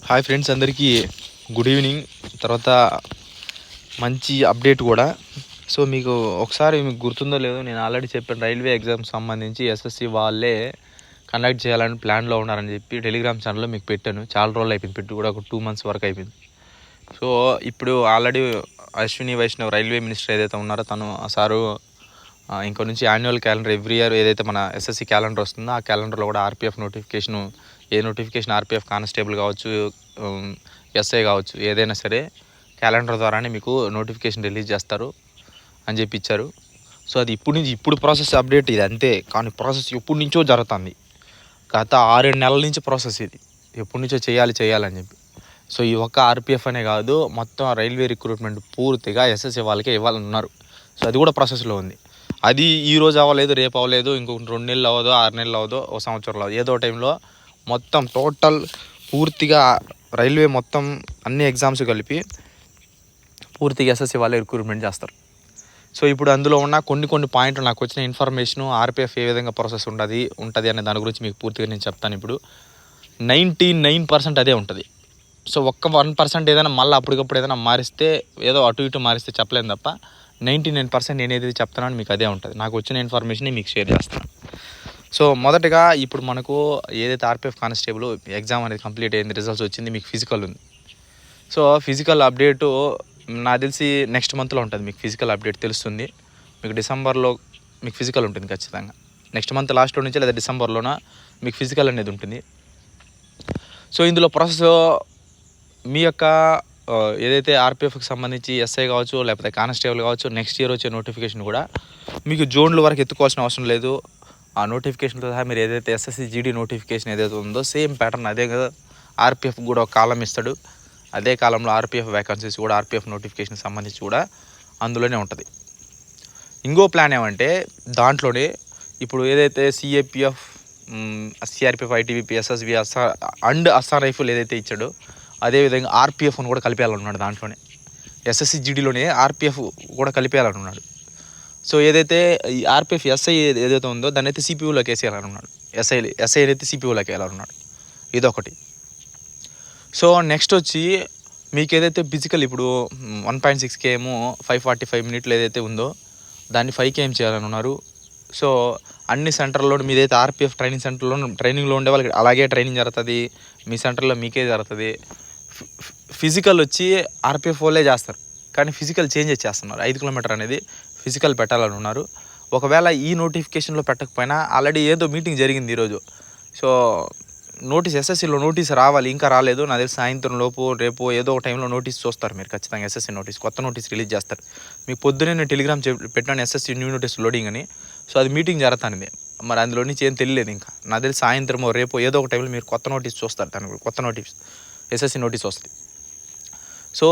Hi friends, అందరికీ good evening. తర్వాత మంచి అప్డేట్ కూడా. సో మీకు ఒకసారి మీకు గుర్తుందో లేదో, నేను ఆల్రెడీ చెప్పాను, రైల్వే ఎగ్జామ్స్ సంబంధించి ఎస్ఎస్సి వాళ్ళే కండక్ట్ చేయాలని ప్లాన్లో ఉన్నారని చెప్పి టెలిగ్రామ్ ఛానల్లో మీకు పెట్టాను. చాలా రోజులు అయిపోయింది, పెట్టి కూడా ఒక 2 months వరకు అయిపోయింది. సో ఇప్పుడు already Ashwini Vaishnaw railway minister ఏదైతే ఉన్నారో తను సారు ఇంకో నుంచి యాన్యువల్ క్యాలెండర్ ఎవ్రీ ఇయర్ ఏదైతే మన ఎస్ఎస్సి క్యాలెండర్ వస్తుందో ఆ క్యాలెండర్లో కూడా ఆర్పిఎఫ్ నోటిఫికేషను, ఏ నోటిఫికేషన్ ఆర్పిఎఫ్ కానిస్టేబుల్ కావచ్చు, ఎస్ఐ కావచ్చు, ఏదైనా సరే క్యాలెండర్ ద్వారానే మీకు నోటిఫికేషన్ రిలీజ్ చేస్తారు అని చెప్పి ఇచ్చారు. సో అది ఇప్పుడు ప్రాసెస్ అప్డేట్ ఇది అంతే, కానీ ప్రాసెస్ ఎప్పటి నుంచో జరుగుతుంది. గత 6-7 నెలల నుంచి ప్రాసెస్ ఇది, ఎప్పటి నుంచో చేయాలని చెప్పి. సో ఈ ఒక్క ఆర్పిఎఫ్ అనే కాదు, మొత్తం రైల్వే రిక్రూట్మెంట్ పూర్తిగా ఎస్ఎస్సి వాళ్ళకే ఇవ్వాలన్నారు. సో అది కూడా ప్రాసెస్లో ఉంది. అది ఈరోజు అవ్వలేదు, రేపు అవ్వలేదు, ఇంకొక 2 నెలలు అవ్వదు, 6 నెలలు అవ్వదు, ఒక సంవత్సరంలో అవ్వదు, ఏదో టైంలో మొత్తం టోటల్ పూర్తిగా రైల్వే మొత్తం అన్ని ఎగ్జామ్స్ కలిపి పూర్తిగా ఎస్ఎస్సి వాళ్ళే రిక్రూట్మెంట్ చేస్తారు. సో ఇప్పుడు అందులో ఉన్న కొన్ని పాయింట్లు నాకు వచ్చిన ఇన్ఫర్మేషను, ఆర్పిఎఫ్ ఏ విధంగా ప్రాసెస్ ఉంటుంది అనే దాని గురించి మీకు పూర్తిగా నేను చెప్తాను. ఇప్పుడు 99% అదే ఉంటుంది. సో ఒక్క 1% ఏదైనా మళ్ళీ అప్పటికప్పుడు ఏదైనా మారిస్తే, ఏదో అటు ఇటు మారిస్తే చెప్పలేను తప్ప 99% నేను ఏదైతే చెప్తానో మీకు అదే ఉంటుంది. నాకు వచ్చిన ఇన్ఫర్మేషన్ మీకు షేర్ చేస్తాను. సో మొదటగా ఇప్పుడు మనకు ఏదైతే ఆర్పిఎఫ్ కానిస్టేబుల్ ఎగ్జామ్ అనేది కంప్లీట్ అయింది, రిజల్ట్స్ వచ్చింది, మీకు ఫిజికల్ ఉంది. సో ఫిజికల్ అప్డేటు నాకు తెలిసి నెక్స్ట్ మంత్లో ఉంటుంది. మీకు ఫిజికల్ అప్డేట్ తెలుస్తుంది. మీకు డిసెంబర్లో మీకు ఫిజికల్ ఉంటుంది ఖచ్చితంగా. నెక్స్ట్ మంత్ లాస్ట్లో నుంచి లేదా డిసెంబర్లోన మీకు ఫిజికల్ అనేది ఉంటుంది. సో ఇందులో ప్రాసెస్ మీ యొక్క ఏదైతే ఆర్పిఎఫ్కి సంబంధించి ఎస్ఐ కావచ్చు, లేకపోతే కానిస్టేబుల్ కావచ్చు, నెక్స్ట్ ఇయర్ వచ్చే నోటిఫికేషన్ కూడా మీకు జోన్ల వరకు ఎత్తుకోవాల్సిన అవసరం లేదు. ఆ నోటిఫికేషన్తో సహా మీరు ఏదైతే ఎస్ఎస్సి జీడీ నోటిఫికేషన్ ఏదైతే ఉందో సేమ్ ప్యాటర్న్ అదే కదా. ఆర్పిఎఫ్ కూడా ఒక కాలం ఇస్తాడు, అదే కాలంలో ఆర్పిఎఫ్ వ్యాకన్సీస్ కూడా ఆర్పిఎఫ్ నోటిఫికేషన్ సంబంధించి కూడా అందులోనే ఉంటుంది. ఇంకో ప్లాన్ ఏమంటే దాంట్లోనే ఇప్పుడు ఏదైతే CAPF, CRPF, ITBP, SSB, Assam rifle ఏదైతే ఇచ్చాడో అదేవిధంగా ఆర్పిఎఫ్ను కూడా కలిపేయాలన్నాడు. దాంట్లోనే ఎస్ఎస్సి జీడీలోనే ఆర్పిఎఫ్ కూడా కలిపేయాలన్నాడు. సో ఏదైతే ఈ ఆర్పిఎఫ్ ఎస్ఐ ఏదైతే ఉందో దాన్ని అయితే సిపియూలోకి వేసేయాలన్నాడు. ఎస్ఐ అయితే సిపియూలోకి వేయాలన్నాడు. ఇదొకటి. సో నెక్స్ట్ వచ్చి మీకు ఏదైతే ఫిజికల్ ఇప్పుడు 1.6 km 545 minutes ఏదైతే ఉందో దాన్ని 5 km చేయాలని ఉన్నారు. సో అన్ని సెంటర్లో మీదైతే ఆర్పిఎఫ్ ట్రైనింగ్లో ఉండే వాళ్ళకి అలాగే ట్రైనింగ్ జరుగుతుంది, మీ సెంటర్లో మీకే జరుగుతుంది. ఫిజికల్ వచ్చి ఆర్పిఎఫ్ వాళ్ళే చేస్తారు, కానీ ఫిజికల్ చేంజ్ చేస్తున్నారు. 5 km అనేది ఫిజికల్ పెట్టాలని ఉన్నారు. ఒకవేళ ఈ నోటిఫికేషన్లో పెట్టకపోయినా ఆల్రెడీ ఏదో మీటింగ్ జరిగింది ఈరోజు. సో నోటీస్ ఎస్ఎస్సిలో నోటీస్ రావాలి, ఇంకా రాలేదు. నాకు తెలిసి సాయంత్రం లోపు రేపు ఏదో ఒక టైంలో నోటీస్ చూస్తారు మీరు ఖచ్చితంగా. ఎస్ఎస్సి నోటీస్, కొత్త నోటీస్ రిలీజ్ చేస్తారు. మీకు పొద్దునే నేను టెలిగ్రామ్ పెట్టాను ఎస్ఎస్సి న్యూ నోటీస్ లోడింగ్ అని. సో అది మీటింగ్ జరుగుతుంది, మరి అందులో నుంచి ఏం తెలియలేదు ఇంకా. నాకు తెలిసి సాయంత్రమో రేపు ఏదో ఒక టైంలో మీరు కొత్త నోటీస్ చూస్తారు. దానికి కొత్త నోటీస్ ఎస్ఎస్సి నోటీస్ వస్తుంది. సో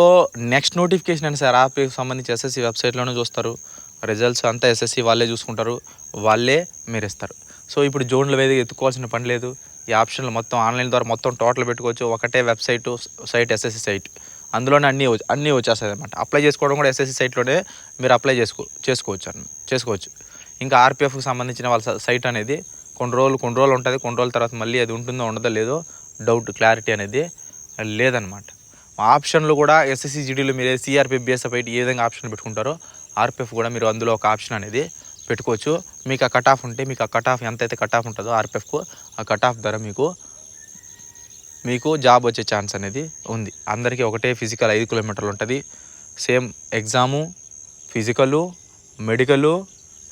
నెక్స్ట్ నోటిఫికేషన్ అయినా సార్ ఆర్పిఎఫ్ సంబంధించి ఎస్ఎస్సి వెబ్సైట్లోనే చూస్తారు. రిజల్ట్స్ అంతా ఎస్ఎస్సి వాళ్ళే చూసుకుంటారు, వాళ్ళే మీరు ఇస్తారు. సో ఇప్పుడు జోన్ల మీద ఎత్తుకోవాల్సిన పని లేదు. ఈ ఆప్షన్లు మొత్తం ఆన్లైన్ ద్వారా మొత్తం టోటల్ పెట్టుకోవచ్చు. ఒకటే సైట్ ఎస్ఎస్సి సైట్, అందులోనే అన్నీ వచ్చేస్తాయి అనమాట. అప్లై చేసుకోవడం కూడా ఎస్ఎస్సి సైట్లోనే మీరు అప్లై చేసుకోవచ్చు. ఇంకా ఆర్పిఎఫ్కి సంబంధించిన వాళ్ళ సైట్ అనేది కొన్ని రోజులు ఉంటుంది. కొన్ని రోజుల తర్వాత మళ్ళీ అది ఉంటుందో ఉండదో లేదో డౌట్, క్లారిటీ అనేది లేదనమాట. ఆప్షన్లు కూడా ఎస్ఎస్సి జీడీలో మీరు సిఆర్పిఎఫ్, బిఎస్ఎఫ్ ఐటీ ఏ విధంగా ఆప్షన్ పెట్టుకుంటారో ఆర్పిఎఫ్ కూడా మీరు అందులో ఒక ఆప్షన్ అనేది పెట్టుకోవచ్చు. మీకు ఆ కట్ ఆఫ్ ఉంటే, మీకు ఆ కట్ ఆఫ్ ఎంతైతే కట్ ఆఫ్ ఉంటుందో ఆర్పిఎఫ్కు, ఆ కట్ ఆఫ్ ధర మీకు జాబ్ వచ్చే ఛాన్స్ అనేది ఉంది. అందరికీ ఒకటే ఫిజికల్ 5 km ఉంటుంది. Same exam, physical, medical,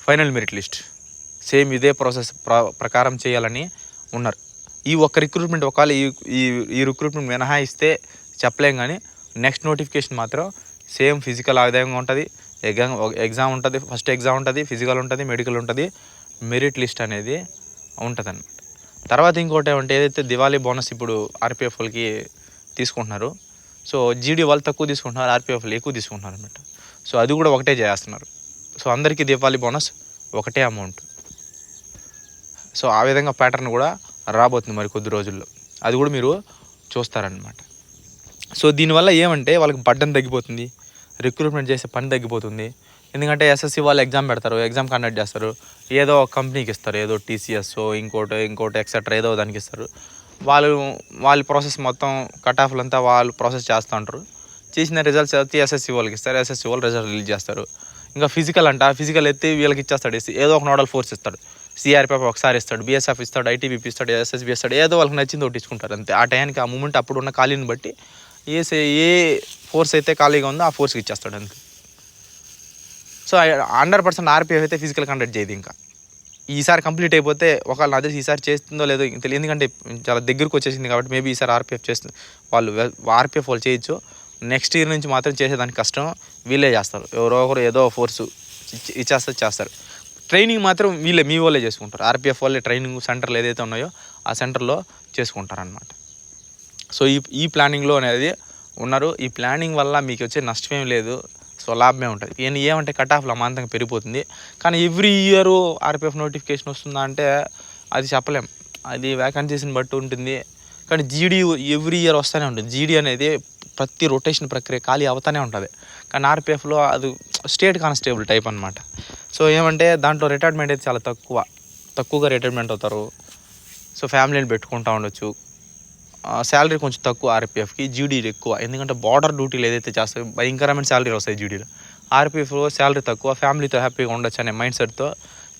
final merit list same ఇదే ప్రాసెస్ ప్రకారం చేయాలని ఉన్నారు. ఈ ఒక్క రిక్రూట్మెంట్ ఒకవేళ ఈ రిక్రూట్మెంట్ మినహాయిస్తే చెప్పలేం, కానీ నెక్స్ట్ నోటిఫికేషన్ మాత్రం సేమ్ ఫిజికల్ ఆ విధంగా ఉంటుంది. ఎగ్జామ్ ఉంటుంది, ఫస్ట్ ఎగ్జామ్ ఉంటుంది, ఫిజికల్ ఉంటుంది, మెడికల్ ఉంటుంది, మెరిట్ లిస్ట్ అనేది ఉంటుంది అనమాట. తర్వాత ఇంకోటి ఏమంటే ఏదైతే దివాళీ బోనస్ ఇప్పుడు ఆర్పిఎఫ్ వాళ్ళకి తీసుకుంటున్నారు. సో జీడీ వాళ్ళు తక్కువ తీసుకుంటున్నారు, ఆర్పిఎఫ్ వాళ్ళు ఎక్కువ తీసుకుంటున్నారు అనమాట. సో అది కూడా ఒకటే చేస్తున్నారు. సో అందరికీ దివాళీ బోనస్ ఒకటే అమౌంట్. సో ఆ విధంగా ప్యాటర్న్ కూడా రాబోతుంది మరి కొద్ది రోజుల్లో, అది కూడా మీరు చూస్తారనమాట. సో దీనివల్ల ఏమంటే వాళ్ళకి బడ్డన్ తగ్గిపోతుంది, రిక్రూట్మెంట్ చేసే పని తగ్గిపోతుంది. ఎందుకంటే ఎస్ఎస్సి వాళ్ళు ఎగ్జామ్ పెడతారు, ఎగ్జామ్ కండక్ట్ చేస్తారు, ఏదో ఒక కంపెనీకి ఇస్తారు, ఏదో టీసీఎస్ ఇంకోటి ఎక్సెట్రా ఏదో దానికి ఇస్తారు. వాళ్ళ ప్రాసెస్ మొత్తం కట్ ఆఫ్లంతా వాళ్ళు ప్రాసెస్ చేస్తూ ఉంటారు. చేసిన రిజల్ట్స్ అయితే ఎస్ఎస్సి వాళ్ళకి ఇస్తారు. ఎస్ఎస్సి వాళ్ళు రిజల్ట్ రిలీజ్ చేస్తారు. ఇంకా ఫిజికల్ ఎత్తి వీళ్ళకి ఇచ్చేస్తాడు. ఏదో ఒక నోడల్ ఫోర్స్ ఇస్తాడు. సిఆర్పిఎఫ్ ఒకసారి ఇస్తాడు, బీఎస్ఎఫ్ ఇస్తాడు, ఐటీబీపీ ఇస్తాడు, ఎస్ఎస్బీ ఇస్తాడు. ఏదో వాళ్ళకి నచ్చింది ఒకటి ఇచ్చుకుంటారు అంతే. ఆ టైంకి ఆ మూమెంట్ అప్పుడు ఉన్న ఖాళీని బట్టి ఏ ఫోర్స్ అయితే ఖాళీగా ఉందో ఆ ఫోర్స్కి ఇచ్చేస్తాడు అంతే. సో 100% ఆర్పిఎఫ్ అయితే ఫిజికల్ కండక్ట్ చేయదు. ఇంకా ఈసారి కంప్లీట్ అయిపోతే ఒకవేళ అదే ఈసారి చేస్తుందో లేదో తెలియదు, ఎందుకంటే చాలా దగ్గరకు వచ్చేసింది కాబట్టి మేబీ ఈసారి ఆర్పిఎఫ్ చేస్తుంది. ఆర్పిఎఫ్ వాళ్ళు చేయొచ్చు. నెక్స్ట్ ఇయర్ నుంచి మాత్రం చేసేదానికి కష్టం, వీళ్ళే చేస్తారు. ఎవరో ఒకరు ఏదో ఫోర్సు చేస్తారు. ట్రైనింగ్ మాత్రం మీ వాళ్ళే చేసుకుంటారు. ఆర్పిఎఫ్ వాళ్ళే ట్రైనింగ్ సెంటర్లు ఏదైతే ఉన్నాయో ఆ సెంటర్లో చేసుకుంటారు అన్నమాట. సో ఈ ప్లానింగ్లో అనేది ఉన్నారు. ఈ ప్లానింగ్ వల్ల మీకు వచ్చే నష్టమేం లేదు, సో లాభమే ఉంటుంది. ఏమంటే కట్ ఆఫ్లు అమాంతంగా పెరిగిపోతుంది. కానీ ఎవ్రీ ఇయర్ ఆర్పిఎఫ్ నోటిఫికేషన్ వస్తుందా అంటే అది చెప్పలేం, అది వ్యాకెన్సీస్ని బట్టి ఉంటుంది. కానీ జీడీ ఎవ్రీ ఇయర్ వస్తూనే ఉంటుంది. జీడీ అనేది ప్రతి రొటేషన్ ప్రక్రియ ఖాళీ అవుతూనే ఉంటుంది. కానీ ఆర్పిఎఫ్లో అది స్టేట్ కానిస్టేబుల్ టైప్ అనమాట. సో ఏమంటే దాంట్లో రిటైర్మెంట్ అయితే చాలా తక్కువగా రిటైర్మెంట్ అవుతారు. సో ఫ్యామిలీని పెట్టుకుంటూ ఉండొచ్చు. శాలరీ కొంచెం తక్కువ ఆర్పిఎఫ్కి, జీడీలు ఎక్కువ. ఎందుకంటే బార్డర్ డ్యూటీలు ఏదైతే చేస్తాయో భయంకరమైన శాలరీ వస్తాయి జీడీలో. ఆర్పిఎఫ్లో శాలరీ తక్కువ, ఫ్యామిలీతో హ్యాపీగా ఉండొచ్చు అనే మైండ్ సెట్తో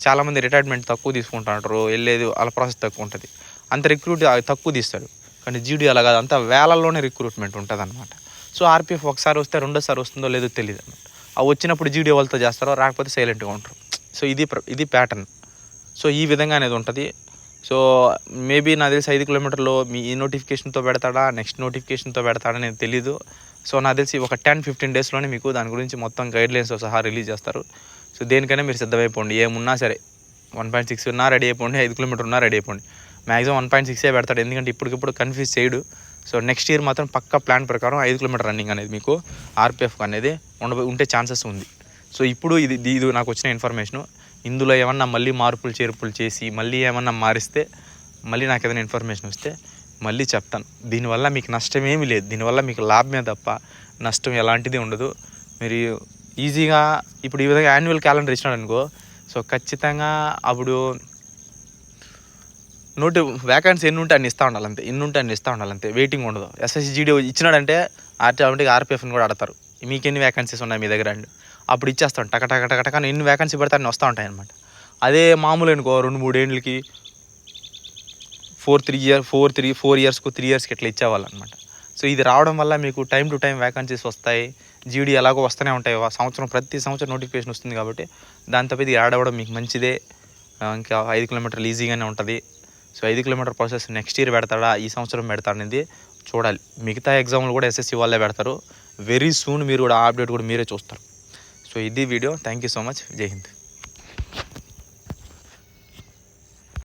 చాలామంది రిటైర్మెంట్ తక్కువ తీసుకుంటారు. వెళ్ళేది వాళ్ళ ప్రాసెస్ తక్కువ ఉంటుంది, అంత రిక్రూట్ తక్కువ తీస్తారు. కానీ జీడీ అలా కాదు, అంతా వేలల్లోనే రిక్రూట్మెంట్ ఉంటుంది అనమాట. సో ఆర్పిఎఫ్ ఒకసారి వస్తే రెండోసారి వస్తుందో లేదో తెలియదు అనమాట. అవి వచ్చినప్పుడు జీడీ వాళ్ళతో చేస్తారో, రాకపోతే సైలెంట్గా ఉంటారు. సో ఇది ప్యాటర్న్. సో ఈ విధంగా అనేది ఉంటుంది. సో మేబీ నాకు తెలిసి 5 కిలోమీటర్లు ఈ నోటిఫికేషన్తో పెడతాడా, నెక్స్ట్ నోటిఫికేషన్తో పెడతాడా నేను తెలీదు. సో నాకు తెలిసి ఒక 10-15 డేస్లోనే మీకు దాని గురించి మొత్తం గైడ్లైన్స్తో సహా రిలీజ్ చేస్తారు. సో దేనికైనా మీరు సిద్ధమైపోండి. ఏమున్నా సరే 1.6 ఉన్నా రెడీ అయిపోండి, 5 కిలోమీటర్ ఉన్నా రెడీ అయిపోండి. మ్యాక్సిమం 1.6 పెడతాడు, ఎందుకంటే ఇప్పటికిప్పుడు కన్ఫ్యూజ్ చేయడు. సో నెక్స్ట్ ఇయర్ మాత్రం పక్కా ప్లాన్ ప్రకారం 5 కిలోమీటర్ రన్నింగ్ అనేది మీకు ఆర్పిఎఫ్ అనేది ఉంటే ఛాన్సెస్ ఉంది. సో ఇప్పుడు ఇది నాకు వచ్చిన ఇన్ఫర్మేషను. ఇందులో ఏమన్నా మళ్ళీ మార్పులు చేర్పులు చేసి మళ్ళీ ఏమన్నా మారిస్తే, మళ్ళీ నాకు ఏదైనా ఇన్ఫర్మేషన్ వస్తే మళ్ళీ చెప్తాను. దీనివల్ల మీకు నష్టం ఏమీ లేదు, దీనివల్ల మీకు లాభమే తప్ప నష్టం ఎలాంటిది ఉండదు. మీరు ఈజీగా ఇప్పుడు ఈ విధంగా యాన్యువల్ క్యాలెండర్ ఇచ్చినాడు అనుకో, సో ఖచ్చితంగా అప్పుడు వ్యాకెన్సీ ఎన్ని ఉంటే అన్ని ఇస్తూ ఉండాలంతే, వెయిటింగ్ ఉండదు. ఎస్ఎస్సి జీడీ ఇచ్చినాడంటే ఆటోమేటిక్గా ఆర్పిఎఫ్ని కూడా ఆడతారు. మీకు ఎన్ని వ్యాకెన్సీస్ ఉన్నాయి మీ దగ్గర అండి, అప్పుడు ఇచ్చేస్తాం టక ఎన్ని వ్యాకెన్సీ పెడితే అన్ని వస్తూ ఉంటాయి అనమాట. అదే మామూలు అనుకో 2-3 ఏళ్ళకి 4 ఇయర్స్కు 3 ఇయర్స్కి ఇట్లా ఇచ్చేవాళ్ళు అనమాట. సో ఇది రావడం వల్ల మీకు టైం టు టైం వ్యాకెన్సీస్ వస్తాయి. జీడీ ఎలాగో వస్తూనే ఉంటాయి, ప్రతి సంవత్సరం నోటిఫికేషన్ వస్తుంది కాబట్టి దాంతో ఇది యాడ్ అవ్వడం మీకు మంచిదే. ఇంకా 5 కిలోమీటర్లు ఈజీగానే ఉంటుంది. So 5 kilometre process next year పెడతాడా, ఈ సంవత్సరం పెడతాడా అనేది చూడాలి. మిగతా ఎగ్జామ్లు కూడా ఎస్ఎస్సి వాళ్ళే పెడతారు. వెరీ సూన్ మీరు కూడా ఆ అప్డేట్ కూడా మీరే చూస్తారు. సో ఇది video. Thank you so much. జై హింద్.